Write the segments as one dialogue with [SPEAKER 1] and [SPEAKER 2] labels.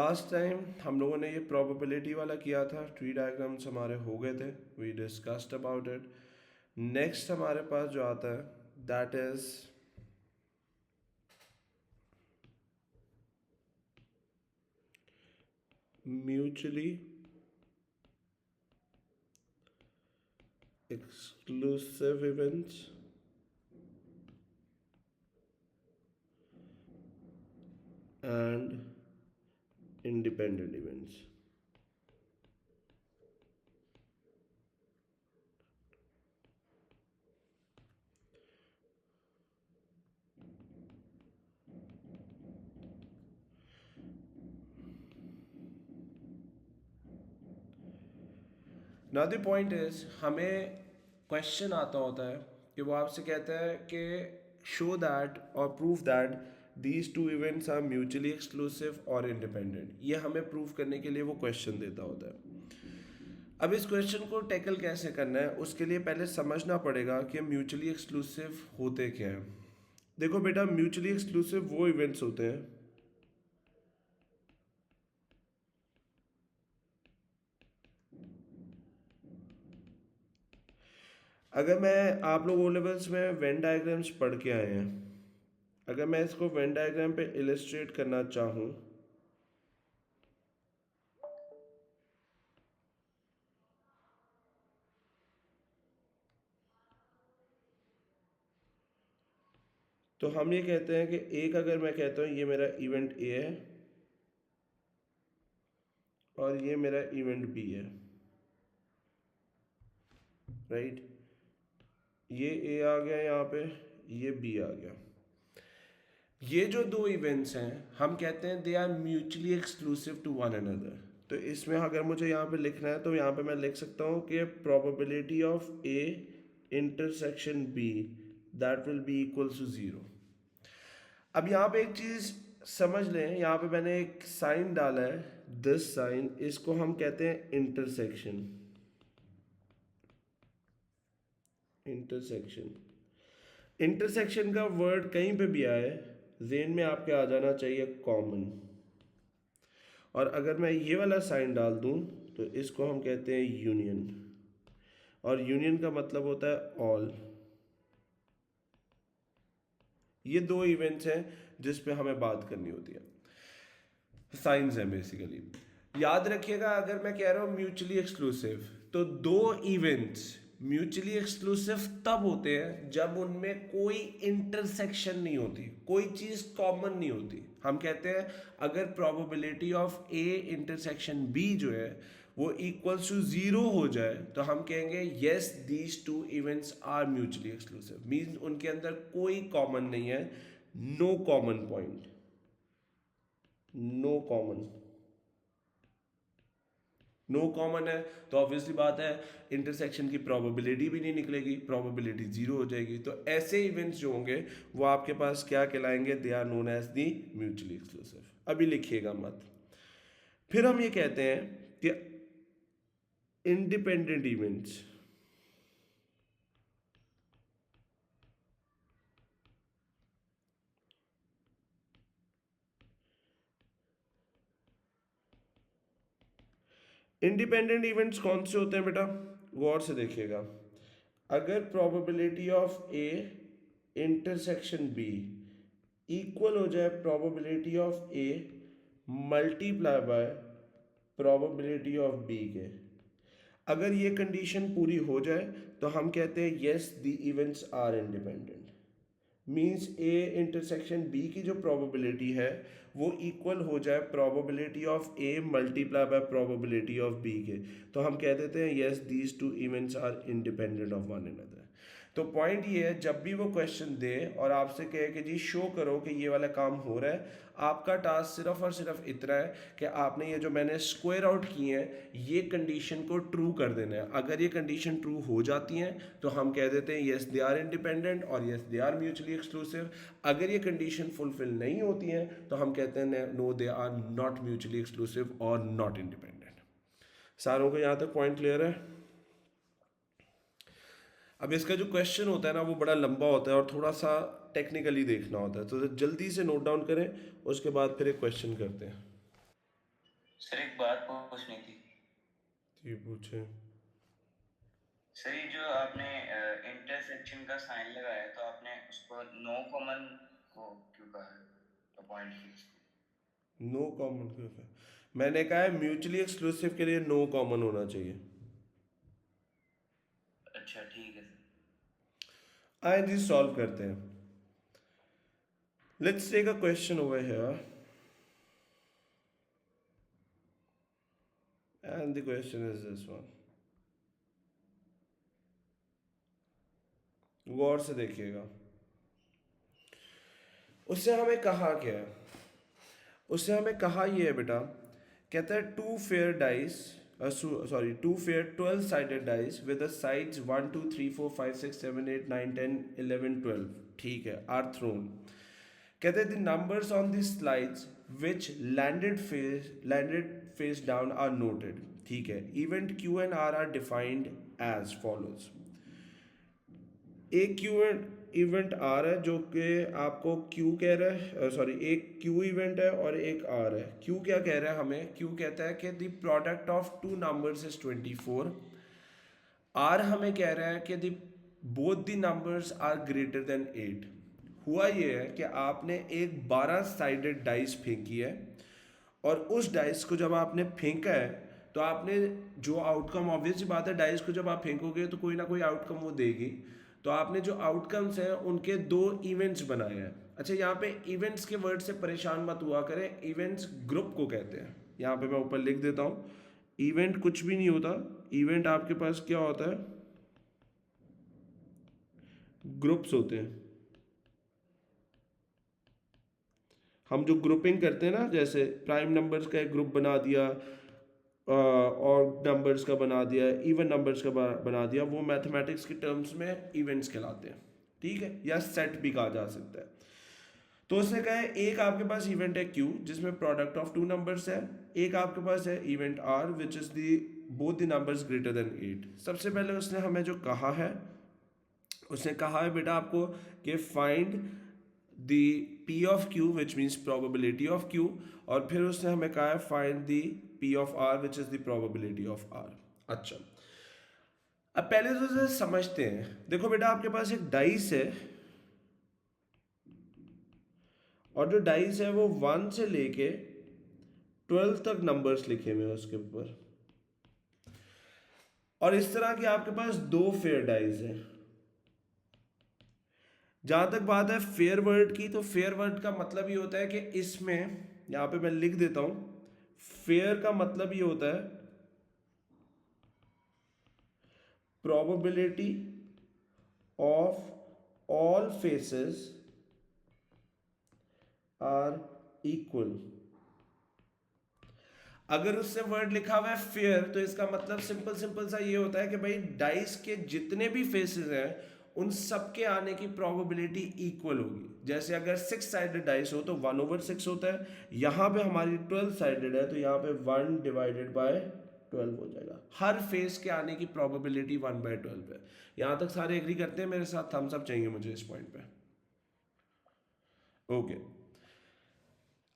[SPEAKER 1] Last time हम लोगों ने ये प्रोबेबिलिटी वाला किया था, ट्री डायग्राम्स हमारे हो गए थे, we discussed about it. Next हमारे पास जो आता है that is mutually exclusive events and independent events. Now the point is, हमें क्वेश्चन आता होता है कि वो आपसे कहता है कि शो दैट और prove that these two events are mutually exclusive और इंडिपेंडेंट। ये हमें प्रूव करने के लिए वो क्वेश्चन देता होता है। अब इस क्वेश्चन को टैकल कैसे करना है, उसके लिए पहले समझना पड़ेगा कि म्यूचुअली एक्सक्लूसिव होते क्या हैं। देखो बेटा, म्यूचुअली एक्सक्लूसिव वो इवेंट्स होते हैं अगर मैं आप लोग ओ लेवल्स में वेन डायग्राम्स पढ़ के आए हैं, अगर मैं इसको वेन डायग्राम पे इलिस्ट्रेट करना चाहूँ तो हम ये कहते हैं कि एक, अगर मैं कहता हूँ ये मेरा इवेंट ए है और ये मेरा इवेंट बी है, राइट। ये ए आ गया यहाँ पे, ये बी आ गया। ये जो दो इवेंट्स हैं हम कहते हैं they are mutually exclusive to one another. तो इसमें अगर मुझे यहाँ पे लिखना है तो यहाँ पे मैं लिख सकता हूँ कि probability of A intersection B that will be equal to zero. अब यहाँ पे एक चीज समझ लें, यहाँ पे मैंने एक साइन डाला है, दिस साइन, इसको हम कहते हैं इंटरसेक्शन। इंटरसेक्शन इंटरसेक्शन का वर्ड कहीं पे भी आए जेन में आपके आ जाना चाहिए कॉमन। और अगर मैं ये वाला साइन डाल दूं तो इसको हम कहते हैं यूनियन, और यूनियन का मतलब होता है ऑल। ये दो इवेंट्स हैं जिस पे हमें बात करनी होती है, साइंस है बेसिकली। याद रखिएगा, अगर मैं कह रहा हूं म्यूचुअली एक्सक्लूसिव, तो दो इवेंट्स म्यूचुअली एक्सक्लूसिव तब होते हैं जब उनमें कोई इंटरसेक्शन नहीं होती, कोई चीज कॉमन नहीं होती। हम कहते हैं अगर probability of A intersection B जो है वो इक्वल्स टू जीरो हो जाए तो हम कहेंगे yes these two events are mutually exclusive. Means उनके अंदर कोई कॉमन नहीं है, no common point, no common. No common है तो ऑब्वियसली बात है इंटरसेक्शन की प्रोबेबिलिटी भी नहीं निकलेगी, प्रोबेबिलिटी जीरो हो जाएगी। तो ऐसे इवेंट्स जो होंगे वो आपके पास क्या कहलाएंगे, they are known as the mutually exclusive. अभी लिखिएगा मत। फिर हम ये कहते हैं कि इंडिपेंडेंट इवेंट्स, इंडिपेंडेंट इवेंट्स कौन से होते हैं बेटा, गौर से देखिएगा। अगर probability of A intersection B equal हो जाए probability of A multiply by probability of B के, अगर ये कंडीशन पूरी हो जाए तो हम कहते हैं yes the events are independent. Means A intersection B की जो प्रोबेबिलिटी है वो इक्वल हो जाए probability of A multiply by probability of B के, तो हम कह देते हैं yes these two events are independent of one another. तो पॉइंट ये है, जब भी वो क्वेश्चन दे और आपसे कहे कि जी शो करो कि ये वाला काम हो रहा है, आपका टास्क सिर्फ और सिर्फ इतना है कि आपने ये जो मैंने स्क्वायर आउट किए हैं ये कंडीशन को ट्रू कर देना है। अगर ये कंडीशन ट्रू हो जाती हैं तो हम कह देते हैं यस दे आर इंडिपेंडेंट और yes they are mutually exclusive. अगर ये कंडीशन फुलफिल नहीं होती हैं तो हम कहते हैं no they are not mutually exclusive और नॉट इंडिपेंडेंट। सारों को यहाँ तक पॉइंट क्लियर है? अब इसका जो क्वेश्चन होता है ना वो बड़ा लंबा होता है और थोड़ा सा टेक्निकली देखना होता है, तो जल्दी से नोट डाउन करें, उसके बाद फिर एक क्वेश्चन करते हैं।
[SPEAKER 2] सर एक बात पूछनी थी।
[SPEAKER 1] ये पूछे।
[SPEAKER 2] सर ये जो आपने इंटरसेक्शन का साइन लगाया तो आपने उसको नो कॉमन को क्यों कहा है, तो पॉइंट फिक्स को?
[SPEAKER 1] नो कॉमन क्यों है? मैंने कहा है म्यूचुअली एक्सक्लूसिव के लिए नो कॉमन होना चाहिए।
[SPEAKER 2] अच्छा ठीक है सर।
[SPEAKER 1] आइए जी सॉल्व करते हैं। Let's take a question over here and the question is this one. गौर से देखिएगा। उससे हमें कहा क्या है? उससे हमें कहा ये है बेटा, कहता है two fair dice, sorry two fair 12 sided dice with the sides 1 2 3 4 5 6 7 8 9 10 11 12, ठीक है, आर थ्रोन। कहते हैं the numbers on the slides which landed face down are noted, ठीक है। Event Q and R defined as follows. एक Q event R है जो कि आपको क्यू कह रहा है, सॉरी एक क्यू इवेंट है और एक आर है। क्यू क्या कह रहा है हमें? क्यू कहता है कि the product of two numbers is 24। R हमें कह रहा है कि the both the numbers are greater than 8। हुआ ये है कि आपने एक 12 साइडेड डाइस फेंकी है और उस डाइस को जब आपने फेंका है तो आपने जो आउटकम, ऑब्वियस बात है डाइस को जब आप फेंकोगे तो कोई ना कोई आउटकम वो देगी। तो आपने जो आउटकम्स हैं उनके दो इवेंट्स बनाए हैं। अच्छा, यहाँ पे इवेंट्स के वर्ड से परेशान मत हुआ करें, इवेंट्स ग्रुप को कहते हैं। यहाँ पे मैं ऊपर लिख देता हूँ, इवेंट कुछ भी नहीं होता। इवेंट आपके पास क्या होता है? ग्रुप्स होते हैं। हम जो ग्रुपिंग करते हैं ना, जैसे प्राइम नंबर्स का एक ग्रुप बना दिया और नंबर्स का बना दिया, इवन नंबर्स का बना दिया, वो मैथमेटिक्स के टर्म्स में इवेंट्स कहलाते हैं, ठीक है, या सेट भी कहा जा सकता है। तो उसने कहा है एक आपके पास इवेंट है क्यू जिसमें प्रोडक्ट ऑफ टू नंबर्स है, एक आपके पास है event R which is the both the numbers greater than 8। सबसे पहले उसने हमें जो कहा है, उसने कहा है बेटा आपको कि find the P of Q which means probability of Q, और फिर उसने हमें कहा है find the P of R which is the probability of R. अच्छा, अब पहले तो इसे समझते हैं। देखो बेटा आपके पास एक डाइस है और जो डाइस है वो 1 से लेके 12 तक नंबर्स लिखे हुए हैं उसके ऊपर, और इस तरह के आपके पास दो फेयर डाइस हैं। जहां तक बात है फेयर वर्ड की, तो फेयर वर्ड का मतलब ये होता है कि इसमें, यहां पे मैं लिख देता हूं, फेयर का मतलब ये होता है probability of all faces are equal. अगर उससे वर्ड लिखा हुआ है फेयर तो इसका मतलब सिंपल सिंपल सा ये होता है कि भाई डाइस के जितने भी फेसेस हैं उन सब के आने की प्रोबेबिलिटी इक्वल होगी। जैसे अगर 6 साइडेड डाइस हो तो 1/6 होता है, यहाँ पे हमारी 12 साइडेड है तो यहाँ पे 1/12 हो जाएगा। हर फेस के आने की प्रोबेबिलिटी 1/12 है। यहाँ तक सारे एग्री करते हैं मेरे साथ? थम्स अप चाहिए मुझे इस पॉइंट पे। ओके,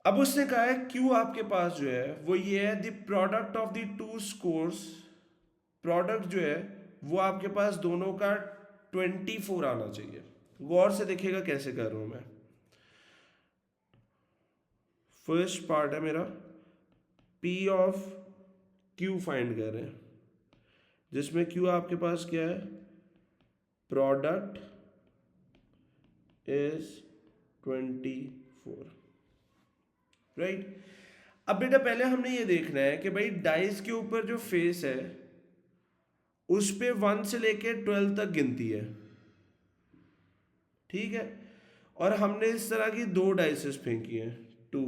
[SPEAKER 1] अब उसने कहा है क्यू आपके पास जो है वो ये है the product of the two scores. Product जो है वो आपके पास दोनों का 24 आना चाहिए। गौर से देखिएगा कैसे कर रहा हूं मैं। फर्स्ट पार्ट है मेरा पी ऑफ क्यू फाइंड कर रहे हैं, जिसमें क्यू आपके पास क्या है? Product is 24, right. अब बेटा पहले हमने ये देखना है कि भाई डाइस के ऊपर जो फेस है उस पे 1 से लेके 12 तक गिनती है, ठीक है। और हमने इस तरह की दो डाइसेस फेंकी हैं, टू।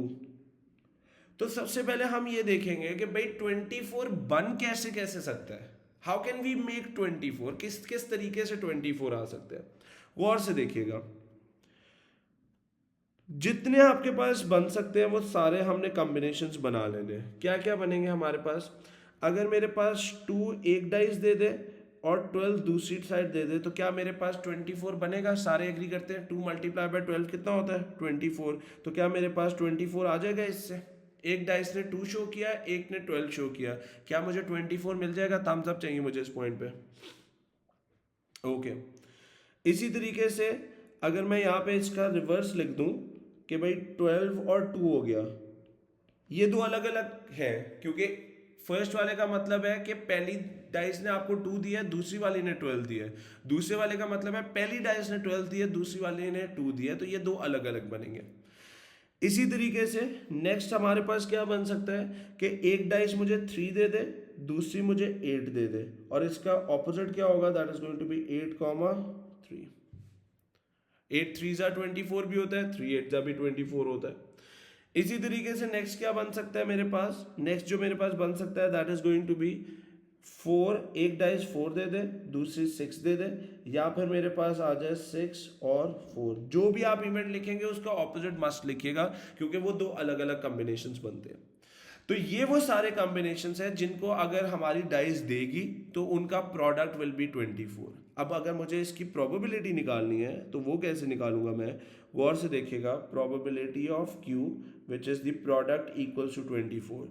[SPEAKER 1] तो सबसे पहले हम ये देखेंगे कि भाई 24 बन कैसे कैसे सकता है। How can we make 24? किस किस तरीके से 24 आ सकते हैं? गौर से देखिएगा, जितने आपके पास बन सकते हैं वो सारे हमने कॉम्बिनेशंस बना लेने हैं। क्या क्या बनेंगे हमारे पास? अगर मेरे पास 2 एक डाइस दे दे और 12 दूसरी साइड दे दे तो क्या मेरे पास 24 बनेगा? सारे एग्री करते हैं 2 × 12 कितना होता है? 24। तो क्या मेरे पास 24 आ जाएगा इससे? एक डाइस ने 2 शो किया, एक ने 12 शो किया, क्या मुझे 24 मिल जाएगा? थम्स अप चाहिए मुझे इस पॉइंट पे। ओके, इसी तरीके से अगर मैं यहाँ पे इसका रिवर्स लिख दूं कि भाई 12 और 2 हो गया, ये दो अलग अलग हैं, क्योंकि फर्स्ट वाले का मतलब है कि पहली डाइस ने आपको 2 दिया है, दूसरी वाली ने 12 दिया है। दूसरे वाले का मतलब है पहली डाइस ने 12 दिया है, दूसरी वाली ने 2 दिया है, तो ये दो अलग अलग बनेंगे। इसी तरीके से नेक्स्ट हमारे पास क्या बन सकता है कि एक डाइस मुझे 3 दे दे, दूसरी मुझे 8 दे दे, और इसका ऑपोजिट क्या होगा? That is going to be 8, 3। 8 3 ज़ा 24 भी होता है, 3 8 ज़ा भी 24 होता है। इसी तरीके से नेक्स्ट क्या बन सकता है मेरे पास? नेक्स्ट जो मेरे पास बन सकता है that is going to be 4, एक डाइस 4 दे दे, दूसरी 6 दे दे, या फिर मेरे पास आ जाए 6 और 4। जो भी आप इवेंट लिखेंगे उसका ऑपोजिट मस्ट लिखिएगा, क्योंकि वो दो अलग अलग कॉम्बिनेशंस बनते हैं। तो ये वो सारे कॉम्बिनेशंस हैं जिनको अगर हमारी डाइस देगी तो उनका प्रोडक्ट विल बी 24। अब अगर मुझे इसकी प्रोबेबिलिटी निकालनी है तो वो कैसे निकालूंगा मैं? गौर से देखिएगा, probability of Q which is the product equals to 24।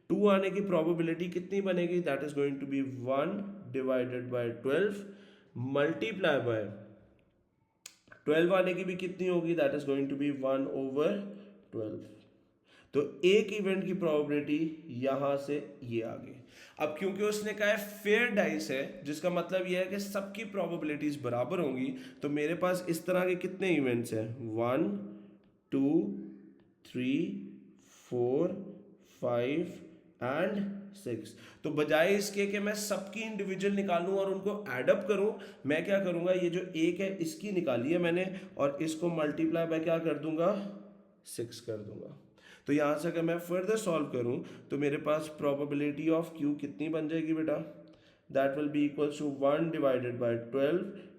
[SPEAKER 1] 2 आने की प्रोबेबिलिटी कितनी बनेगी? That is going to be 1 divided by 12 multiply by 12 आने की भी कितनी होगी? That is going to be 1/12। तो एक इवेंट की प्रोबेबिलिटी यहां से ये आ गई। अब क्योंकि उसने कहा है फेयर डाइस है, जिसका मतलब ये है कि सबकी प्रोबेबिलिटीज बराबर होंगी, तो मेरे पास इस तरह के कितने इवेंट्स हैं? 1 2 3 4 5 एंड 6। तो बजाय इसके कि मैं सबकी इंडिविजुअल निकालूं और उनको एडअप करूं, मैं क्या करूंगा? ये जो एक है इसकी निकाली है मैंने, और इसको मल्टीप्लाई बाय क्या कर दूंगा? 6 कर दूंगा। तो यहाँ से अगर मैं फर्दर सॉल्व करूँ तो मेरे पास प्रोबेबिलिटी ऑफ क्यू कितनी बन जाएगी बेटा? That will be equals to 1 divided by 12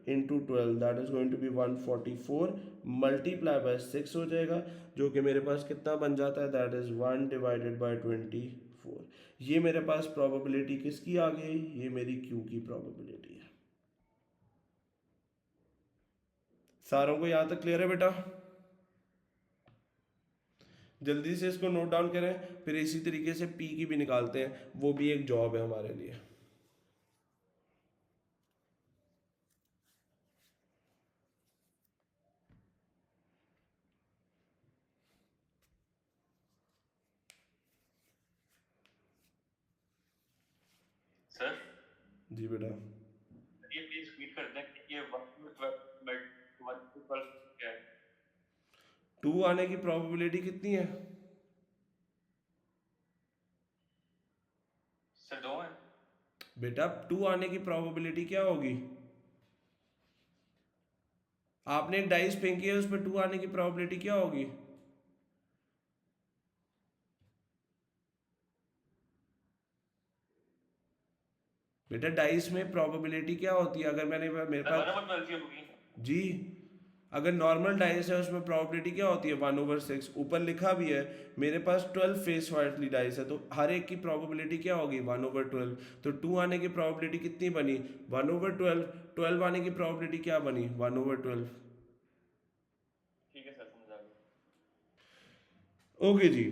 [SPEAKER 1] into 12, that is going to be 144 multiply by 6 हो जाएगा, जो कि मेरे पास कितना बन जाता है? That is 1 divided by 24। ये मेरे पास प्रोबेबिलिटी किसकी आ गई? ये मेरी क्यू की प्रोबेबिलिटी है। सारों को यहाँ तक क्लियर है बेटा? जल्दी से इसको नोट डाउन करें, फिर इसी तरीके से पी की भी निकालते हैं, वो भी एक जॉब है हमारे लिए।
[SPEAKER 2] सर
[SPEAKER 1] जी बेटा।
[SPEAKER 2] ये प्लीज रिपीट कर दें कि ये 1 to 12 1 to 12 क्या है?
[SPEAKER 1] 2 आने की प्रोबेबिलिटी कितनी है?
[SPEAKER 2] सर 2 है।
[SPEAKER 1] बेटा 2 आने की प्रोबेबिलिटी क्या होगी? आपने एक डाइस फेंकी है, उस पर 2 आने की प्रोबेबिलिटी क्या होगी? बेटा डाइस में प्रोबेबिलिटी क्या होती है? अगर मैंने मेरे
[SPEAKER 2] सर
[SPEAKER 1] पास
[SPEAKER 2] 1/12 की होगी।
[SPEAKER 1] जी, अगर नॉर्मल डाइस है उसमें प्रोबेबिलिटी क्या होती है? 1/6। ऊपर लिखा भी है मेरे पास 12 फेस वाली डाइस है, तो हर एक की प्रोबेबिलिटी क्या होगी? 1/12। तो 2 आने की प्रोबेबिलिटी कितनी बनी? 1/12। 12 आने की प्रोबेबिलिटी क्या बनी? 1/12।
[SPEAKER 2] ठीक है सर, समझ आ गया।
[SPEAKER 1] ओके जी,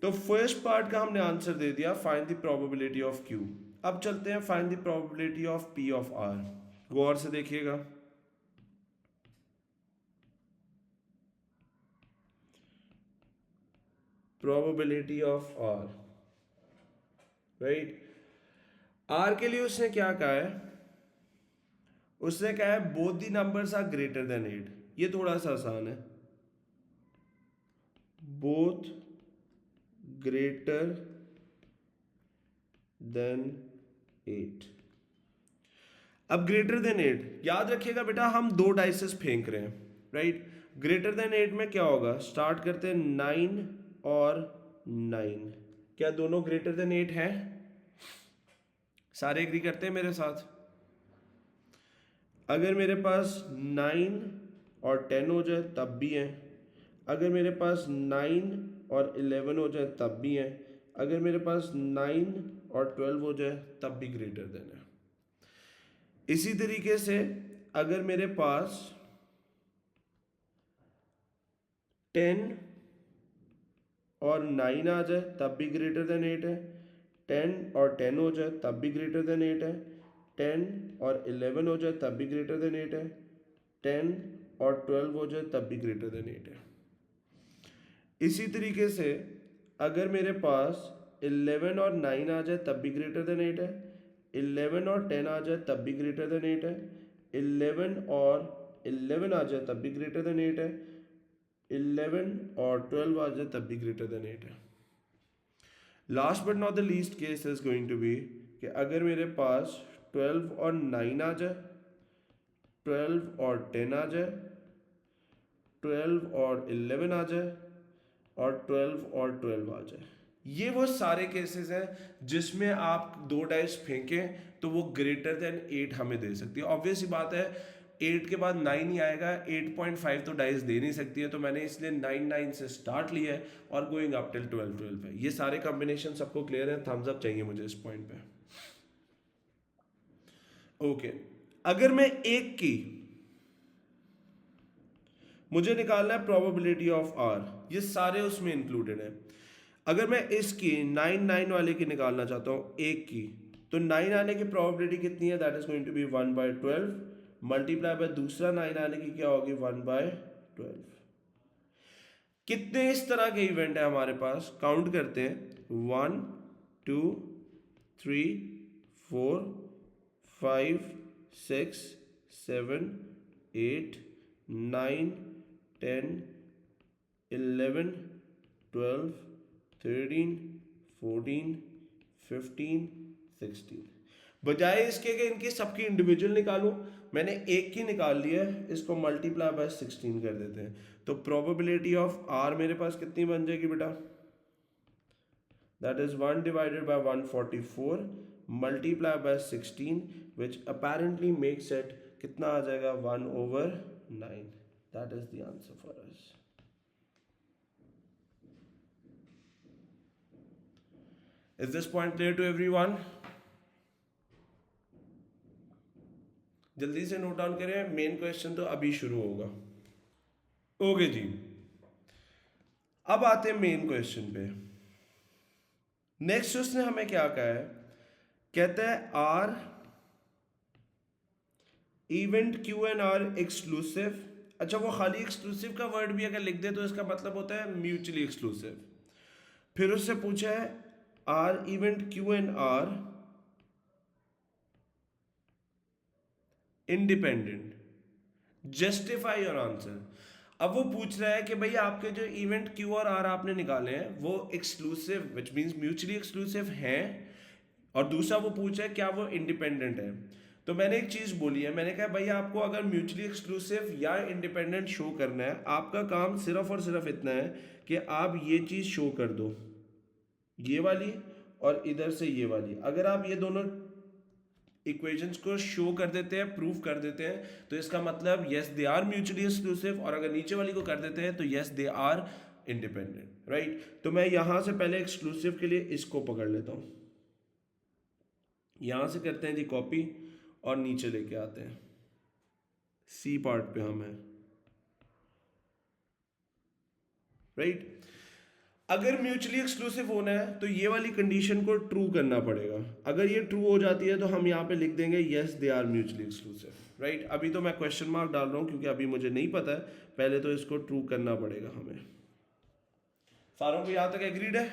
[SPEAKER 1] तो फर्स्ट पार्ट का हमने आंसर दे दिया, find the probability of Q. अब चलते हैं find the probability of P of R. गौर से देखिएगा, probability of R, right. R के लिए उसने क्या कहा है? उसने कहा है both the numbers are greater than 8। ये थोड़ा सा आसान है, बोथ ग्रेटर देन 8। अब ग्रेटर देन 8 याद रखिएगा बेटा, हम दो डाइसेस फेंक रहे हैं, राइट। ग्रेटर देन 8 में क्या होगा? स्टार्ट करते हैं 9 और 9। क्या दोनों ग्रेटर देन 8 हैं? सारे एग्री करते हैं मेरे साथ? अगर मेरे पास 9 और 10 हो जाए तब भी हैं, अगर मेरे पास 9 और 11 हो जाए तब भी हैं, अगर मेरे पास 9 और 12 हो जाए तब भी ग्रेटर देन है। इसी तरीके से अगर मेरे पास 10 और 9 आ जाए तब भी ग्रेटर देन 8 है, 10 और 10 हो जाए तब भी ग्रेटर देन 8 है, 10 और 11 हो जाए तब भी ग्रेटर देन 8 है, 10 और 12 हो जाए तब भी ग्रेटर देन 8 है। इसी तरीके से अगर मेरे पास 11 और 9 आ जाए तब भी ग्रेटर देन 8 है, 11 और 10 आ जाए तब भी ग्रेटर देन 8 है, 11 और 11 आ जाए तब भी ग्रेटर देन 8 है, 11 और 12 आ जाए तब भी ग्रेटर देन 8 है। Last but not the least case is going to be कि अगर मेरे पास 12 और 9 आ जाए, 12 और 10 आ जाए, 12 और 11 आ जाए और 12 और 12 आ जाए। ये वो सारे केसेस हैं जिसमें आप दो डाइस फेंकें तो वो ग्रेटर देन 8 हमें दे सकती है। ऑब्वियस ही बात है 8 के बाद 9 ही आएगा, 8.5 तो डाइस दे नहीं सकती है, तो मैंने इसलिए 9 से स्टार्ट लिया है और गोइंग अप टिल 12 है। ये सारे कॉम्बिनेशन सबको क्लियर है? थम्स अप चाहिए मुझे इस पॉइंट पे। ओके, अगर मैं एक की मुझे निकालना है प्रोबेबिलिटी ऑफ आर, ये सारे उसमें इंक्लूडेड है। अगर मैं इसकी 9 वाले की निकालना चाहता हूँ एक की, तो 9 आने की प्रोबेबिलिटी कितनी है? That is going to be 1/12 multiply by दूसरा 9 आने की क्या होगी? 1/12। कितने इस तरह के इवेंट है हमारे पास? काउंट करते हैं, 1 2 3 4 5 6 7 8 9 10 11 12 13 14 15 16। बजाय इसके कि इनकी सबकी इंडिविजुअल निकालूं, मैंने एक की निकाल लिया है, इसको मल्टीप्लाई बाय 16 कर देते हैं। तो प्रोबेबिलिटी ऑफ आर मेरे पास कितनी बन जाएगी बेटा? That is 1 divided bye 144 multiply bye 16 which apparently makes it कितना आ जाएगा? 1/9। That is the answer for us. Is this point clear to everyone? जल्दी से नोट डाउन करें, मेन क्वेश्चन तो अभी शुरू होगा। ओके जी, अब आते हैं मेन क्वेश्चन पे। नेक्स्ट उसने हमें क्या कहा है? कहता है R event Q and R exclusive. अच्छा, वो खाली एक्सक्लूसिव का वर्ड भी अगर लिख दे तो इसका मतलब होता है म्यूचुअली एक्सक्लूसिव। फिर उससे पूछा है R event Q and R independent, justify your answer. अब वो पूछ रहा है कि भाई आपके जो इवेंट क्यू और आर आपने निकाले हैं वो exclusive which means mutually exclusive हैं, और दूसरा वो पूछा है क्या वो इंडिपेंडेंट है। तो मैंने एक चीज बोली है, मैंने कहा भाई आपको अगर म्यूचुअली एक्सक्लूसिव या इंडिपेंडेंट शो करना है, आपका काम सिर्फ और सिर्फ इतना है कि आप ये चीज शो कर दो, ये वाली और इधर से ये वाली। अगर आप ये दोनों इक्वेशंस को शो कर देते हैं, प्रूफ कर देते हैं, तो इसका मतलब yes they are mutually exclusive, और अगर नीचे वाली को कर देते हैं तो yes they are independent, right. तो मैं यहां से पहले एक्सक्लूसिव के लिए इसको पकड़ लेता हूं, यहां से करते हैं जी कॉपी और नीचे लेके आते हैं, सी पार्ट पे हम हैं, राइट। अगर म्यूचुअली एक्सक्लूसिव होना है तो ये वाली कंडीशन को ट्रू करना पड़ेगा। अगर ये ट्रू हो जाती है तो हम यहाँ पे लिख देंगे yes they are mutually exclusive, right. अभी तो मैं क्वेश्चन मार्क डाल रहा हूँ क्योंकि अभी मुझे नहीं पता है, पहले तो इसको ट्रू करना पड़ेगा हमें। सारों को यहाँ तक एग्रीड है?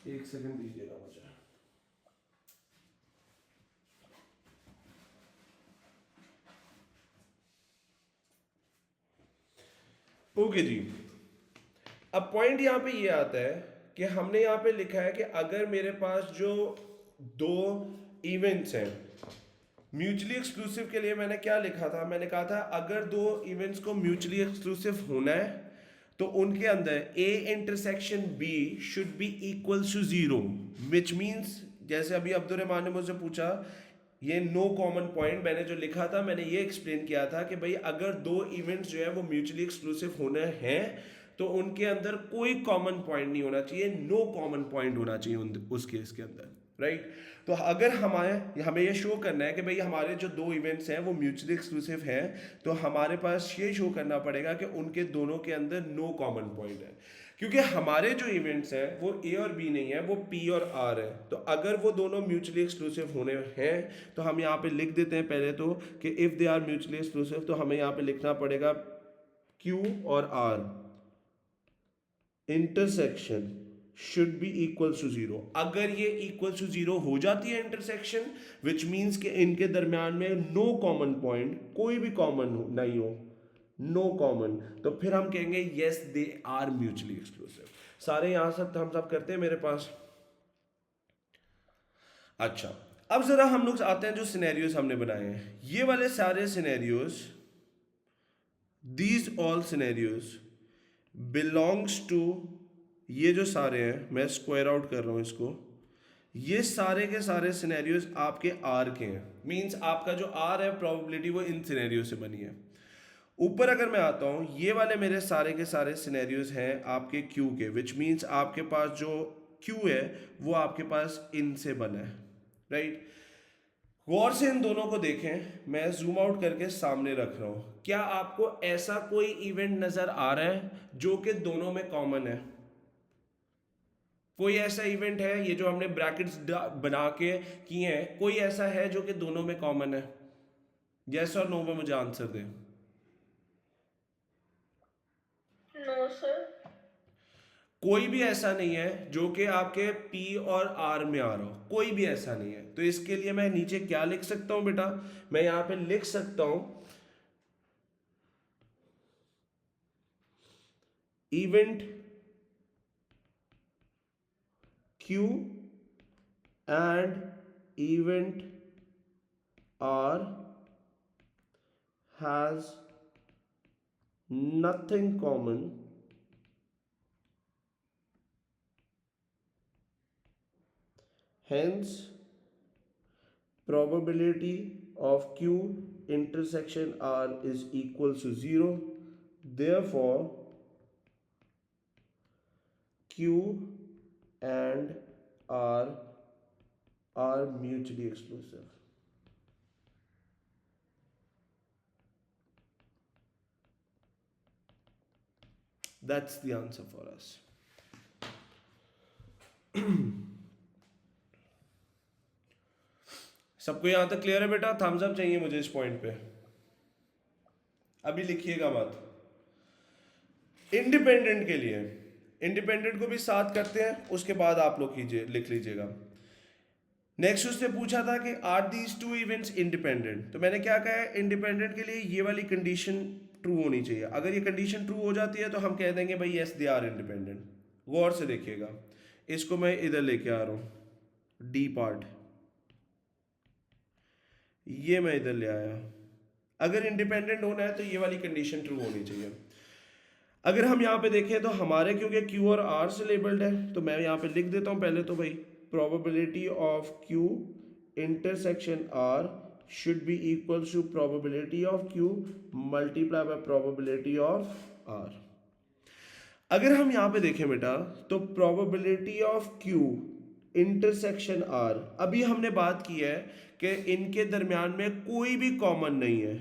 [SPEAKER 1] एक सेकंड दीजिएगा मुझे। ओके जी, अब पॉइंट यहां पे ये आता है कि हमने यहां पे लिखा है कि अगर मेरे पास जो दो इवेंट्स हैं म्यूचुअली एक्सक्लूसिव के लिए, मैंने क्या लिखा था? मैंने कहा था अगर दो इवेंट्स को म्यूचुअली एक्सक्लूसिव होना है तो उनके अंदर A intersection B should be equal to 0, which means जैसे अभी अब्दुल रहमान ने मुझसे पूछा ये नो कॉमन पॉइंट, मैंने जो लिखा था मैंने ये एक्सप्लेन किया था कि भाई अगर दो इवेंट्स जो है वो म्यूचुअली एक्सक्लूसिव होने हैं तो उनके अंदर कोई कॉमन पॉइंट नहीं होना चाहिए, नो कॉमन पॉइंट होना चाहिए उस केस के अंदर, राइट। तो अगर हमें ये शो करना है कि भाई हमारे जो दो इवेंट्स हैं वो म्यूचुअली एक्सक्लूसिव हैं, तो हमारे पास ये शो करना पड़ेगा कि उनके दोनों के अंदर नो कॉमन पॉइंट है। क्योंकि हमारे जो इवेंट्स हैं वो ए और बी नहीं है, वो पी और आर है। तो अगर वो दोनों म्यूचुअली एक्सक्लूसिव होने हैं तो हम यहाँ पे लिख देते हैं पहले तो कि if they are mutually exclusive, तो हमें यहाँ पे लिखना पड़ेगा क्यू और R intersection should be equal to zero. अगर ये इक्वल टू जीरो हो जाती है इंटरसेक्शन, विच मीन्स कि इनके दरमियान में नो कॉमन पॉइंट, कोई भी कॉमन नहीं हो, नो कॉमन, तो फिर हम कहेंगे yes they are mutually exclusive. सारे यहां से हम सब करते हैं मेरे पास। अच्छा, अब जरा हम लोग आते हैं जो सिनेरियोज हमने बनाए हैं, ये वाले सारे scenarios, these all scenarios belongs to, ये जो सारे हैं मैं स्क्वायर आउट कर रहा हूं इसको, ये सारे के सारे सिनेरियोज आपके आर के हैं। मींस आपका जो आर है प्रोबेबिलिटी वो इन सिनेरियो से बनी है। ऊपर अगर मैं आता हूं, ये वाले मेरे सारे के सारे सिनेरियोज हैं आपके क्यू के, विच मीन्स आपके पास जो क्यू है वो आपके पास इन से बना है, राइट। गौर से इन दोनों को देखें, मैं जूम आउट करके सामने रख रहा हूं। क्या आपको ऐसा कोई इवेंट नजर आ रहा है जो कि दोनों में कॉमन है? कोई ऐसा इवेंट है, ये जो हमने ब्रैकेट्स बना के किए हैं, कोई ऐसा है जो कि दोनों में कॉमन है? यस और नो में मुझे आंसर दें।
[SPEAKER 3] No sir.
[SPEAKER 1] कोई भी ऐसा नहीं है जो कि आपके पी और आर में आ रहा हो, कोई भी ऐसा नहीं है। तो इसके लिए मैं नीचे क्या लिख सकता हूं बेटा, मैं यहां पे लिख सकता हूं event Q and event R has nothing common, hence probability of q intersection r is equal to 0, therefore q and r are mutually exclusive. That's the answer for us. सबको यहां तक क्लियर है बेटा? थम्स अप चाहिए मुझे इस point पे, अभी लिखिएगा मत। इंडिपेंडेंट के लिए, इंडिपेंडेंट को भी साथ करते हैं, उसके बाद आप लोग कीजिए, लिख लीजिएगा। नेक्स्ट उसने पूछा था कि are these two events independent, तो मैंने क्या कहा है, इंडिपेंडेंट के लिए ये वाली कंडीशन ट्रू होनी चाहिए। अगर ये कंडीशन ट्रू हो जाती है तो हम कह देंगे भाई यस दे आर इंडिपेंडेंट। गौर से देखिएगा, इसको मैं इधर लेके आ रहा हूं, डी पार्ट ये मैं इधर ले आया। अगर इंडिपेंडेंट होना है तो ये वाली कंडीशन ट्रू होनी चाहिए। अगर हम यहाँ पे देखें तो हमारे क्योंकि Q और R से लेबल्ड है, तो मैं यहाँ पे लिख देता हूँ पहले तो भाई probability of Q intersection R should be equal to probability of Q multiply by probability of R। अगर हम यहाँ पे देखें बेटा तो probability of Q intersection R, अभी हमने बात की है कि इनके दरमियान में कोई भी कॉमन नहीं है,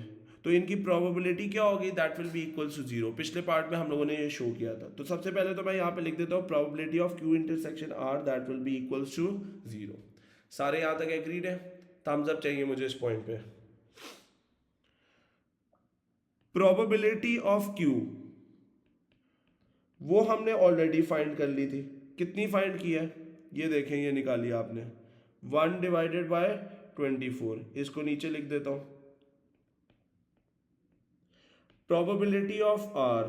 [SPEAKER 1] तो इनकी प्रोबेबिलिटी क्या होगी, that will be equal to zero. पिछले पार्ट में हम लोगों ने ये शो किया था। तो सबसे पहले तो मैं यहाँ पे लिख देता हूँ probability of Q intersection R that will be equal to zero. सारे यहाँ तक एग्रीड है? थम्स अप चाहिए मुझे इस पॉइंट पे। प्रोबेबिलिटी ऑफ क्यू वो हमने ऑलरेडी फाइंड कर ली थी। कितनी फाइंड की है ये देखें, ये निकाली आपने 1 डिवाइडेड बाय 24। इसको नीचे लिख देता हूं। प्रोबेबिलिटी ऑफ आर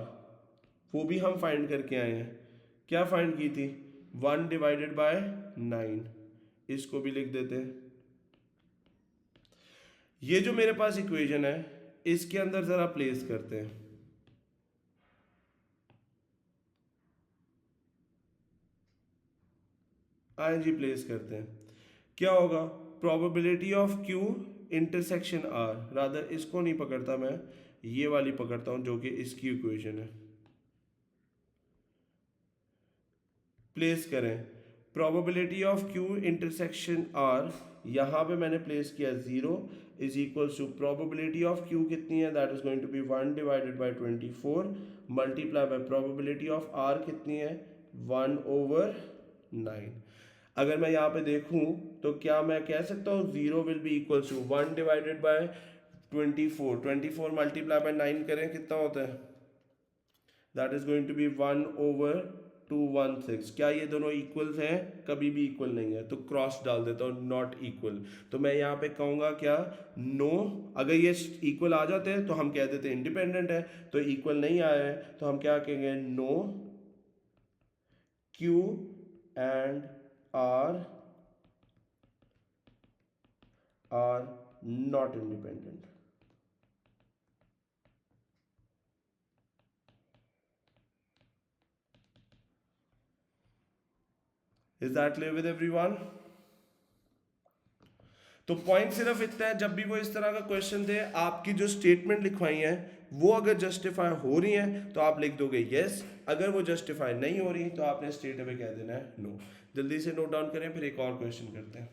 [SPEAKER 1] वो भी हम फाइंड करके आए हैं। क्या फाइंड की थी? 1 डिवाइडेड बाय 9। इसको भी लिख देते हैं। ये जो मेरे पास इक्वेशन है इसके अंदर जरा प्लेस करते हैं। आए जी, प्लेस करते हैं। क्या होगा? Probability of Q intersection R, rather इसको नहीं पकड़ता मैं, ये वाली पकड़ता हूं जो कि इसकी इक्वेशन है। प्लेस करें probability of Q intersection R, यहाँ पे मैंने प्लेस किया 0 is equals to probability of Q कितनी है, that is going to be 1 divided by 24 multiply by probability of R कितनी है 1/9। अगर मैं यहाँ पे देखूँ तो क्या मैं कह सकता हूँ 0 will be equals to 1 divided by 24 multiply by 9 करें कितना होता है, that is going to be 1/216। क्या ये दोनों इक्वल्स हैं, कभी भी इक्वल नहीं है, तो क्रॉस डाल देता हूँ नॉट इक्वल। तो मैं यहाँ पे कहूँगा क्या, नो। अगर ये इक्वल आ जाते हैं तो हम कह देते हैं इंडिपेंडेंट है, तो इक्वल नहीं आया है तो हम क्या कहेंगे, no Q and R not independent. Is that clear with everyone? तो पॉइंट सिर्फ इतना है, जब भी वो इस तरह का क्वेश्चन दे, आपकी जो स्टेटमेंट लिखवाई है वो अगर जस्टिफाई हो रही है तो आप लिख दोगे यस, अगर वो जस्टिफाई नहीं हो रही तो आपने स्ट्रेट अवे कह देना है नो। जल्दी से नोट डाउन करें, फिर एक और क्वेश्चन करते हैं।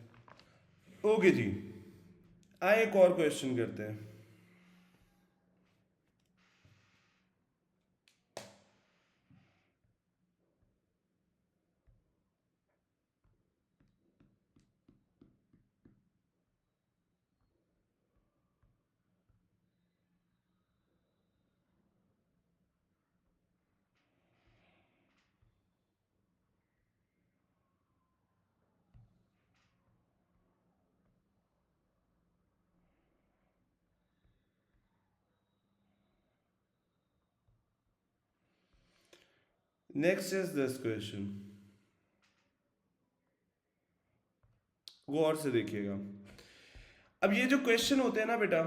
[SPEAKER 1] ओके जी, आए एक और क्वेश्चन करते हैं। नेक्स्ट इज दिस क्वेश्चन, गौर से देखिएगा। अब ये जो क्वेश्चन होते हैं ना बेटा,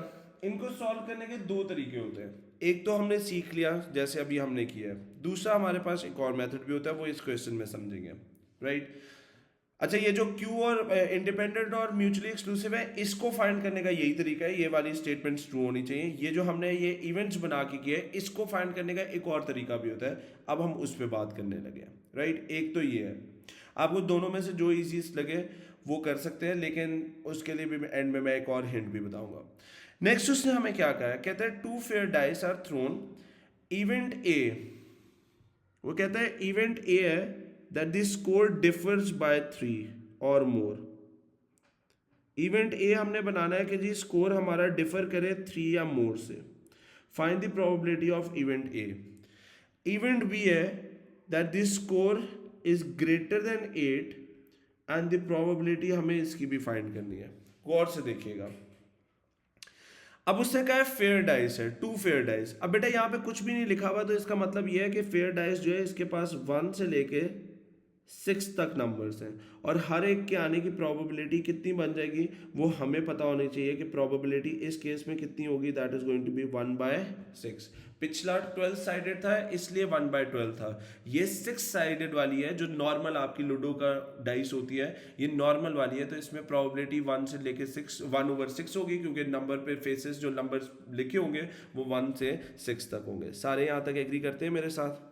[SPEAKER 1] इनको सॉल्व करने के दो तरीके होते हैं। एक तो हमने सीख लिया जैसे अभी हमने किया है, दूसरा हमारे पास एक और मेथड भी होता है, वो इस क्वेश्चन में समझेंगे, राइट। अच्छा, ये जो क्यू और इंडिपेंडेंट और म्यूचुअली एक्सक्लूसिव है, इसको फाइंड करने का यही तरीका है, ये वाली स्टेटमेंट्स ट्रू होनी चाहिए। ये जो हमने ये इवेंट्स बना के किए, इसको फाइंड करने का एक और तरीका भी होता है, अब हम उस पर बात करने लगे, राइट। एक तो ये है, आपको दोनों में से जो ईजीएस्ट लगे वो कर सकते हैं, लेकिन उसके लिए भी एंड में मैं एक और हिंट भी बताऊंगा। नेक्स्ट उसने हमें क्या कहा है, कहता है two fair dice are thrown, event A, वो कहता है इवेंट ए है that the score differs by 3 और मोर। इवेंट ए हमने बनाना है कि जी स्कोर हमारा डिफर करे 3 या मोर से। Find the probability of event A. Event B है that the score is greater than 8 and the probability हमें इसकी भी फाइंड करनी है। गौर से देखिएगा, अब उससे कहा है फेयर डाइस है, टू फेयर डाइस। अब बेटा यहाँ पे कुछ भी नहीं लिखा हुआ, तो इसका मतलब यह है कि फेयर डाइस जो है इसके पास 1 से लेके 6 तक नंबर्स हैं, और हर एक के आने की प्रोबेबिलिटी कितनी बन जाएगी वो हमें पता होनी चाहिए कि प्रोबेबिलिटी इस केस में कितनी होगी, that is going to be 1/6। पिछला 12 साइडेड था इसलिए 1/12 था, ये 6 साइडेड वाली है जो नॉर्मल आपकी लूडो का डाइस होती है, ये नॉर्मल वाली है, तो इसमें प्रोबेबिलिटी 1 से लेके 6 1/6 होगी, क्योंकि नंबर पे फेसेस जो नंबर लिखे होंगे वो 1 से 6 तक होंगे। सारे यहाँ तक एग्री करते हैं मेरे साथ?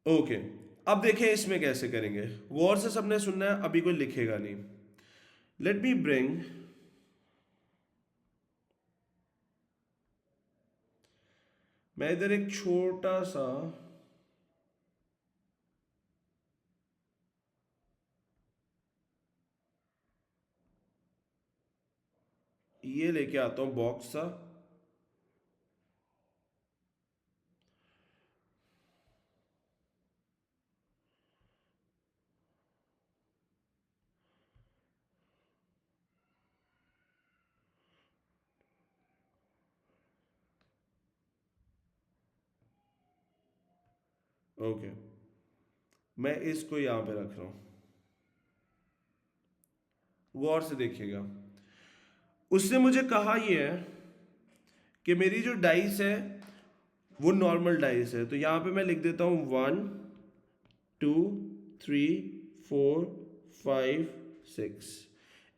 [SPEAKER 1] ओके, अब देखें इसमें कैसे करेंगे, गौर से सबने सुनना है, अभी कोई लिखेगा नहीं। लेट मी ब्रिंग मैं इधर एक छोटा सा ये लेके आता हूं बॉक्स सा, ओके मैं इसको यहां पे रख रहा हूं, गौर से देखिएगा। उसने मुझे कहा ये है कि मेरी जो डाइस है वो नॉर्मल डाइस है, तो यहां पे मैं लिख देता हूं 1 2 3 4 5 6।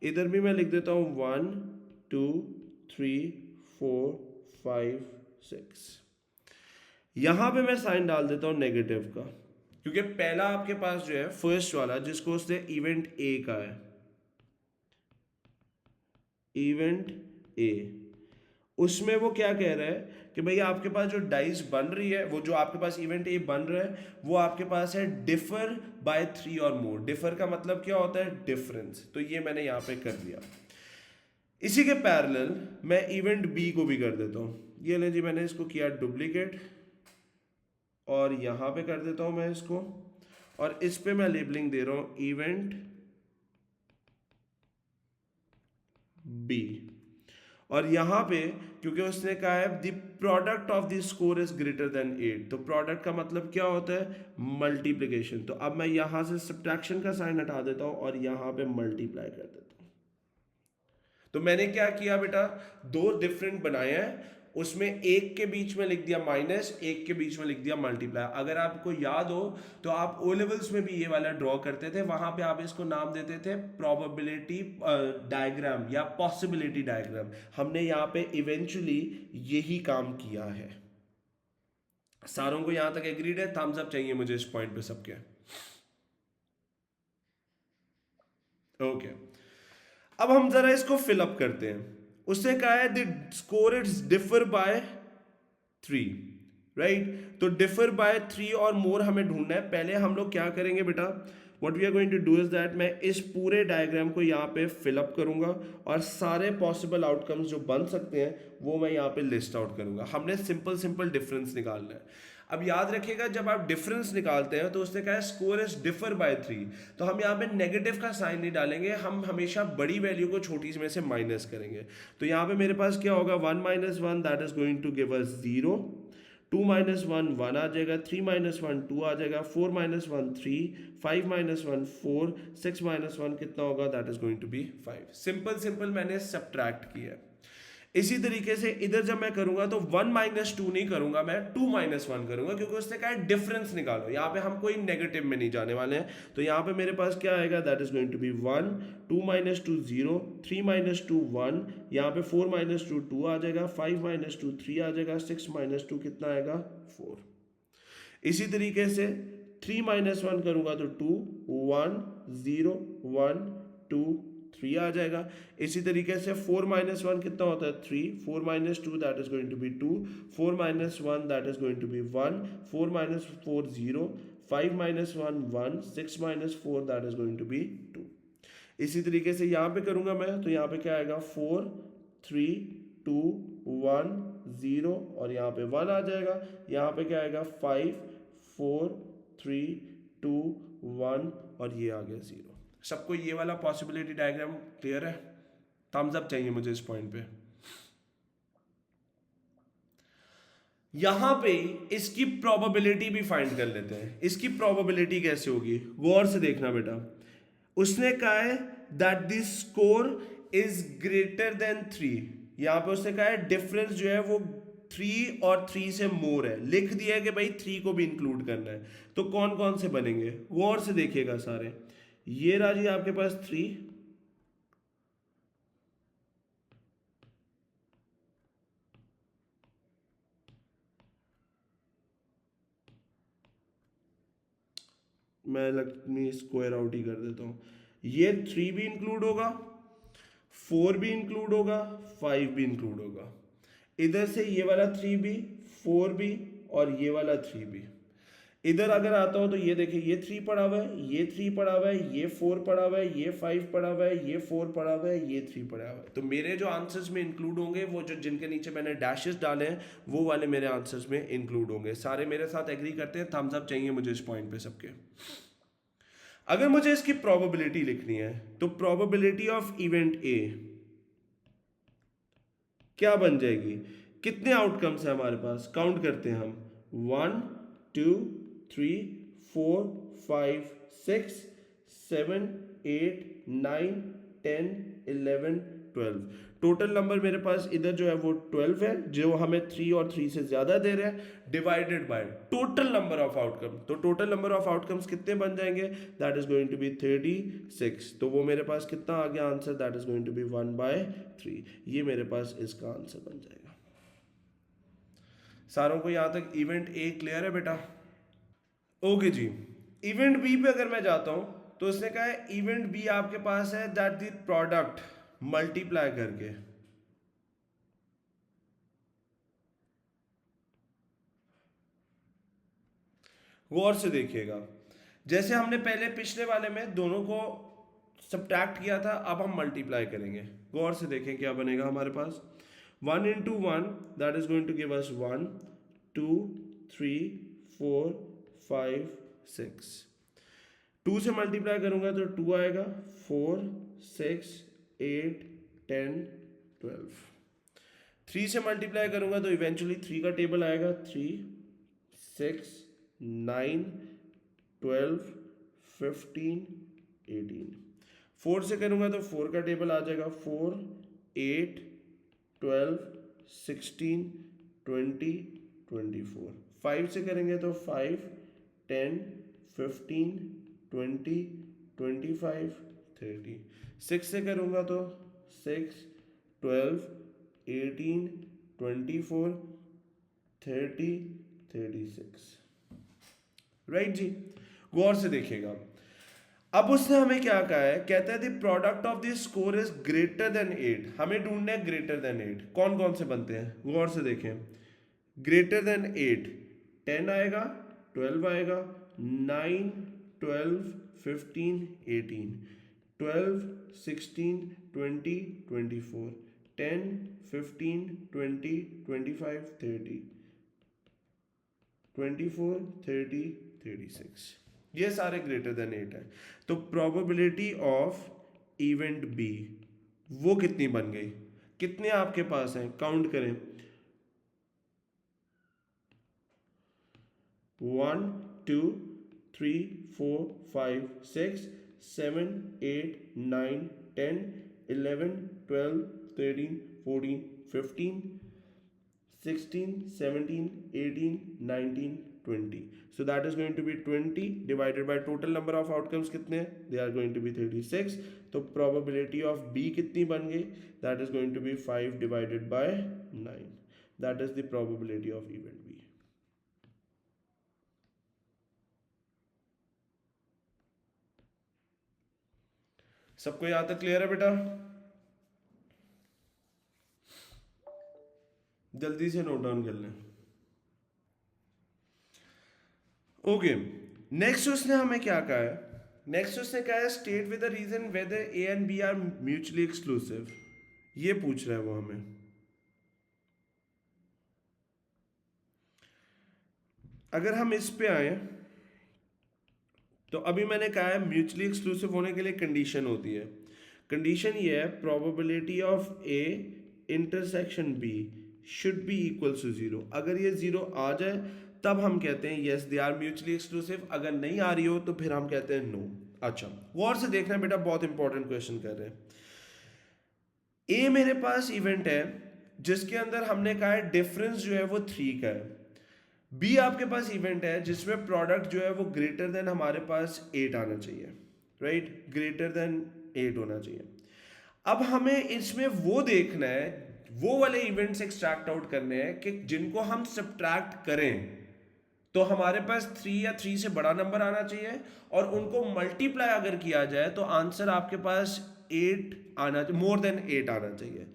[SPEAKER 1] इधर भी मैं लिख देता हूं 1 2 3 4 5 6। यहां पे मैं साइन डाल देता हूं नेगेटिव का, क्योंकि पहला आपके पास जो है फर्स्ट वाला जिसको उसने इवेंट ए का है, इवेंट ए, उसमें वो क्या कह रहा है कि भाई आपके पास जो डाइस बन रही है, वो जो आपके पास इवेंट ए बन रहा है वो आपके पास है डिफर बाय 3 और मोर। डिफर का मतलब क्या होता है? डिफरेंस। तो ये मैंने यहां पे कर दिया। इसी के पैरेलल मैं इवेंट बी को भी कर देता हूं। ये ले जी, मैंने इसको किया डुप्लीकेट और यहां पे कर देता हूं मैं इसको, और इस पे मैं लेबलिंग दे रहा हूं इवेंट बी। और यहां पे क्योंकि उसने कहा है the product of the score is greater than 8, तो प्रोडक्ट का मतलब क्या होता है? मल्टीप्लीकेशन। तो अब मैं यहां से सब्ट्रैक्शन का साइन हटा देता हूं और यहां पे मल्टीप्लाई कर देता हूं। तो मैंने क्या किया बेटा, दो डिफरेंट बनाए हैं, उसमें एक के बीच में लिख दिया माइनस, एक के बीच में लिख दिया मल्टीप्लाई। अगर आपको याद हो तो आप ओ लेवल्स में भी ये वाला ड्रॉ करते थे, वहां पे आप इसको नाम देते थे प्रोबेबिलिटी डायग्राम या पॉसिबिलिटी डायग्राम। हमने यहाँ पे इवेंचुअली यही काम किया है। सारों को यहां तक एग्रीड है? थम्स अप चाहिए मुझे इस पॉइंट पे सबके। ओके, अब हम जरा इसको फिलअप करते हैं। उसने कहा है the score is differ by 3, right? तो डिफर बाय 3 और मोर हमें ढूंढना है। पहले हम लोग क्या करेंगे बेटा, what we are going to do is that मैं इस पूरे डायग्राम को यहाँ पे फिलअप करूंगा और सारे पॉसिबल आउटकम्स जो बन सकते हैं वो मैं यहाँ पे लिस्ट आउट करूंगा। हमने सिंपल सिंपल डिफरेंस निकालना है। अब याद रखिएगा जब आप डिफरेंस निकालते हैं तो उसने कहा है स्कोर इज डिफर बाय 3, तो हम यहाँ पे नेगेटिव का साइन नहीं डालेंगे, हम हमेशा बड़ी वैल्यू को छोटी में से माइनस करेंगे। तो यहाँ पे मेरे पास क्या होगा, 1 minus 1 that is going to give us 0, 2 minus 1 1 आ जाएगा, 3 माइनस 1 2 आ जाएगा, 4 माइनस 1 3, 5 माइनस 1 4, 6 माइनस 1 कितना होगा, that is going to be 5। Simple simple मैंने सब्ट्रैक्ट किया। इसी तरीके से इधर जब मैं करूंगा तो 1 माइनस 2 नहीं करूंगा, मैं 2 माइनस 1 करूंगा, क्योंकि उसने कहा है डिफरेंस निकालो। यहाँ पे हम कोई नेगेटिव में नहीं जाने वाले हैं। तो यहाँ पे मेरे पास क्या आएगा, that is going to be 1, 2 minus 2 0, 3 minus 2 1, यहाँ पे 4 माइनस 2 2 आ जाएगा, 5 माइनस 2 3 आ जाएगा, 6 माइनस 2 कितना आएगा, 4। इसी तरीके से 3 माइनस 1 करूंगा तो 2 1 0 1 2 3 आ जाएगा। इसी तरीके से 4 माइनस 1 कितना होता है, 3, 4 minus 2 that is going to be 2, 4 minus 1 that is going to be 1, 4 minus 4 0, 5 minus 1 1, 6 minus 4 that is going to be 2। इसी तरीके से यहाँ पे करूंगा मैं तो यहाँ पे क्या आएगा, 4 3 2 1 0 और यहाँ पे 1 आ जाएगा। यहाँ पे क्या आएगा, 5 4 3 2 1 और ये आ गया 0। सबको ये वाला पॉसिबिलिटी डायग्राम क्लियर है? थम्स अप चाहिए मुझे इस पॉइंट पे। यहां पे इसकी प्रोबेबिलिटी भी फाइंड कर लेते हैं। इसकी प्रोबेबिलिटी कैसे होगी, गौर से देखना बेटा। उसने कहा है that the score is greater then 3। यहां पे उसने कहा है डिफरेंस जो है वो 3 और 3 से मोर है। लिख दिया है कि भाई 3 को भी इंक्लूड करना है। तो कौन कौन से बनेंगे, गौर से देखिएगा सारे। ये रहा जी आपके पास 3, मैं स्क्वायर आउट ही कर देता हूं। ये 3 भी इंक्लूड होगा, 4 भी इंक्लूड होगा, 5 भी इंक्लूड होगा। इधर से ये वाला 3 भी, 4 भी और ये वाला 3 भी। इधर अगर आता हूं तो ये देखिए, ये 3 पड़ा हुआ है, ये 3 पड़ा हुआ है, ये 4 पड़ा हुआ है, ये 5 पड़ा हुआ है, ये 4 पड़ा हुआ है, ये 3 पड़ा हुआ है। तो मेरे जो आंसर्स में इंक्लूड होंगे वो जो जिनके नीचे मैंने डैशेस डाले हैं वो वाले मेरे आंसर्स में इंक्लूड होंगे। सारे मेरे साथ एग्री करते हैं? थम्स अप चाहिए मुझे इस पॉइंट पे सबके। अगर मुझे इसकी प्रोबेबिलिटी लिखनी है तो प्रोबेबिलिटी ऑफ इवेंट ए क्या बन जाएगी, कितने आउटकम्स है हमारे पास, काउंट करते हैं हम, 1 2 3 4 5 6 7 8 9 10 11 12। टोटल नंबर मेरे पास इधर जो है वो 12 है, जो हमें 3 और 3 से ज्यादा दे रहे हैं, divided by total number of outcome. तो टोटल नंबर ऑफ आउटकम्स कितने बन जाएंगे, that is going to be 36। तो वो मेरे पास कितना आ गया answer, that is going to be 1/3। ये मेरे पास इसका आंसर बन जाएगा। सारों को यहां तक इवेंट ए क्लियर है बेटा? ओके जी, इवेंट बी पे अगर मैं जाता हूं तो उसने कहा है इवेंट बी आपके पास है दैट द प्रोडक्ट मल्टीप्लाई करके गौर से देखिएगा, जैसे हमने पहले पिछले वाले में दोनों को सब्ट्रैक्ट किया था, अब हम मल्टीप्लाई करेंगे। गौर से देखें क्या बनेगा हमारे पास, 1 into 1 that is going to give us 1 2 3 4 5 6। 2 से मल्टीप्लाई करूंगा तो 2 आएगा, 4 6 8 10 12। 3 से मल्टीप्लाई करूंगा तो इवेंचुअली 3 का टेबल आएगा, 3 6 9 12 15 18। 4 से करूंगा तो 4 का टेबल आ जाएगा, 4 8 12 16 20 24। 5 से करेंगे तो 5 10 15 20 25 30। 6 से करूंगा तो 6 12 18 24 30 36। राइट जी, गौर से देखिएगा। अब उसने हमें क्या कहा है, कहता है the product of this score is greater than 8। हमें ढूंढना है ग्रेटर देन 8। कौन कौन से बनते हैं, गौर से देखें। ग्रेटर देन 8 10 आएगा, 12 आएगा, 9 12 15 18 12 16 20 24 10 15 20 25 30 24 30 36। ये सारे ग्रेटर देन 8 है। तो प्रोबेबिलिटी ऑफ इवेंट बी वो कितनी बन गई, कितने आपके पास हैं, काउंट करें। 1 2 3 4 5 6 7 8 9 10 11 12 13 14 15 16 17 18 19 20। So that is going to be 20 divided by total number of outcomes कितने हैं, they are going to be 36। तो probability of B कितनी बन गई, that is going to be 5 divided by 9। that is the probability of event B। सबको यहाँ तक clear है बेटा, जल्दी से नोट डाउन कर लें। ओके, नेक्स्ट उसने हमें क्या कहा है, नेक्स्ट उसने कहा है state with the reason whether A and B are mutually exclusive. ये पूछ रहा है वो हमें। अगर हम इस पे आए तो अभी मैंने कहा है म्यूचुअली एक्सक्लूसिव होने के लिए कंडीशन होती है। कंडीशन ये है probability of A intersection B should be equal to 0। अगर ये 0 आ जाए तब हम कहते हैं yes they are mutually exclusive, अगर नहीं आ रही हो तो फिर हम कहते हैं नो। अच्छा, गौर से देखना बेटा, बहुत इंपॉर्टेंट क्वेश्चन कर रहे हैं। ए मेरे पास इवेंट है जिसके अंदर हमने कहा है डिफरेंस जो है वो 3 का है। बी आपके पास इवेंट है जिसमें प्रोडक्ट जो है वो ग्रेटर देन हमारे पास 8 आना चाहिए, राइट, ग्रेटर देन 8 होना चाहिए। अब हमें इसमें वो देखना है, वो वाले इवेंट्स एक्सट्रैक्ट आउट करने हैं कि जिनको हम सब्ट्रैक्ट करें तो हमारे पास 3 या 3 से बड़ा नंबर आना चाहिए, और उनको मल्टीप्लाई अगर किया जाए तो आंसर आपके पास 8 आना, मोर देन 8 आना चाहिए।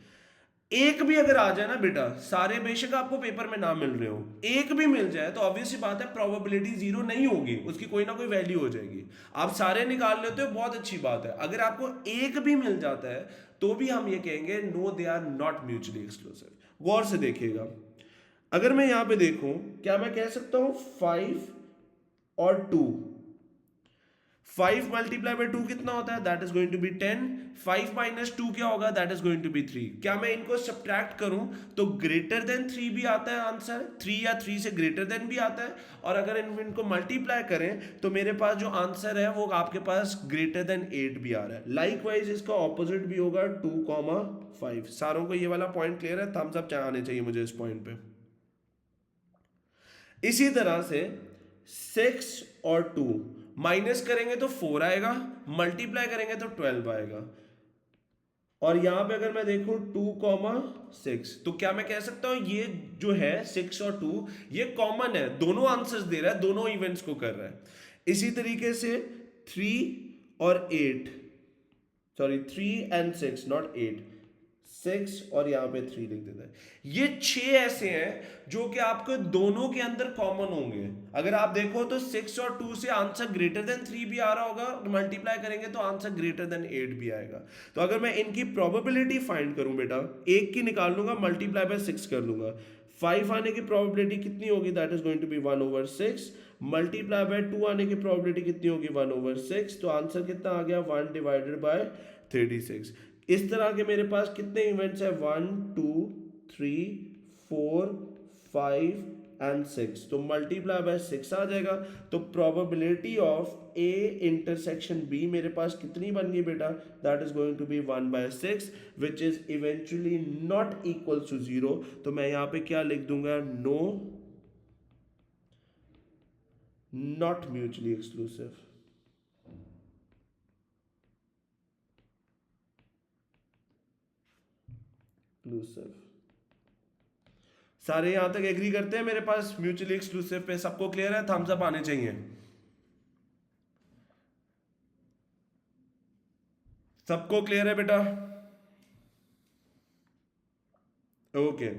[SPEAKER 1] एक भी अगर आ जाए ना बेटा, सारे बेशक आपको पेपर में ना मिल रहे हो, एक भी मिल जाए तो ऑब्वियस सी बात है प्रोबेबिलिटी 0 नहीं होगी, उसकी कोई ना कोई वैल्यू हो जाएगी। आप सारे निकाल लेते हो, बहुत अच्छी बात है। अगर आपको एक भी मिल जाता है तो भी हम ये कहेंगे no they are not mutually exclusive. गौर से देखिएगा, अगर मैं यहां पे देखूं, क्या मैं कह सकता हूं 5 और 2, 5 मल्टीप्लाई बाय 2 कितना होता है, that is going to be 10। 5 minus 2 क्या होगा, that is going to be 3। क्या मैं इनको सब्ट्रैक्ट करूं तो ग्रेटर देन 3 भी आता है आंसर, 3 या 3 से ग्रेटर देन भी आता है, और अगर इनको मल्टीप्लाई करें तो मेरे पास जो आंसर है वो आपके पास ग्रेटर देन 8 भी आ रहा है। लाइकवाइज इसका ऑपोजिट भी होगा 2,5। सारों को ये वाला पॉइंट क्लियर है, थम्स अप आने चाहिए मुझे इस पॉइंट पे। इसी तरह से 6 और 2 माइनस करेंगे तो 4 आएगा, मल्टीप्लाई करेंगे तो 12 आएगा। और यहां पे अगर मैं देखूं 2,6, तो क्या मैं कह सकता हूं ये जो है 6 और 2 ये कॉमन है, दोनों आंसर्स दे रहा है, दोनों इवेंट्स को कर रहा है। इसी तरीके से 3 और 8, सॉरी 3 and 6, नॉट 8, 6 और यहाँ पे 3 लिख देते हैं। ये 6 ऐसे हैं जो कि आपके दोनों के अंदर कॉमन होंगे। अगर आप देखो तो 6 और 2 से आंसर ग्रेटर देन 3 भी आ रहा होगा, मल्टीप्लाई करेंगे तो आंसर ग्रेटर देन 8 भी आएगा। तो अगर मैं इनकी प्रोबेबिलिटी फाइंड करूं बेटा, 1 की निकाल लूंगा, मल्टीप्लाई बाय 6 कर लूंगा, 5 आने की प्रोबेबिलिटी कितनी होगी, that is going to be 1/6, multiply by 2 आने की प्रोबेबिलिटी कितनी होगी, 1/6, तो आंसर कितना आ गया, 1 डिवाइडेड बाय 36। इस तरह के मेरे पास कितने इवेंट्स हैं, 1 2 3 4 5 एंड 6, तो मल्टीप्लाई बाय 6 आ जाएगा। तो probability of A intersection B मेरे पास कितनी बन गई बेटा, that is going to be 1/6, which is eventually not equal to 0। तो मैं यहां पे क्या लिख दूंगा, नो, नॉट म्यूचुअली एक्सक्लूसिव। सारे यहां तक एग्री करते हैं मेरे पास म्यूचुअली एक्सक्लूसिव पे, सबको क्लियर है, थम्स अप आने चाहिए, सबको क्लियर है बेटा, ओके।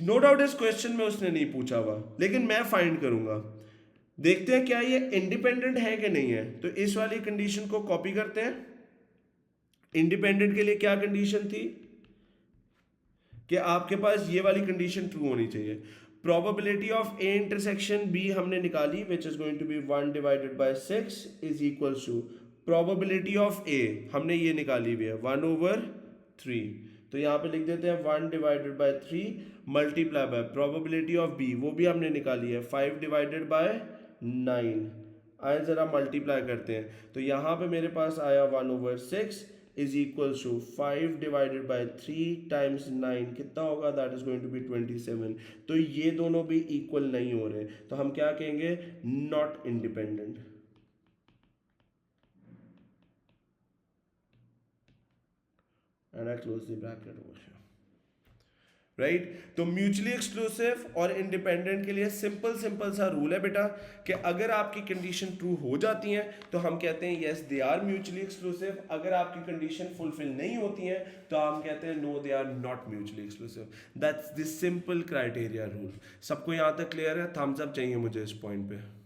[SPEAKER 1] नो डाउट इस क्वेश्चन में उसने नहीं पूछा हुआ, लेकिन मैं फाइंड करूंगा। देखते हैं क्या ये इंडिपेंडेंट है कि नहीं है। तो इस वाली कंडीशन को कॉपी करते हैं। इंडिपेंडेंट के लिए क्या कंडीशन थी कि आपके पास ये वाली कंडीशन ट्रू होनी चाहिए। Probability of A intersection B हमने निकाली, which is going to be 1 divided by 6 is equal to probability of A हमने ये निकाली हुई है 1/3। तो यहाँ पे लिख देते हैं 1 divided by 3 multiply by probability of B, वो भी हमने निकाली है 5 डिवाइडेड बाय 9। आए जरा मल्टीप्लाई करते हैं, तो यहाँ पे मेरे पास आया 1/6 is equal to 5 divided by 3 times 9 कितना होगा, that is going to be 27। तो ये दोनों भी इक्वल नहीं हो रहे, तो हम क्या कहेंगे, not independent. And I close the bracket over here, right. तो म्यूचुअली एक्सक्लूसिव और इंडिपेंडेंट के लिए सिंपल सा रूल है बेटा कि अगर आपकी कंडीशन ट्रू हो जाती है तो हम कहते हैं yes they are mutually exclusive, अगर आपकी कंडीशन फुलफिल नहीं होती है तो हम कहते हैं no they are not mutually exclusive. That's the simple criteria rule. सबको यहाँ तक क्लियर है, थम्स अप चाहिए मुझे इस पॉइंट पे।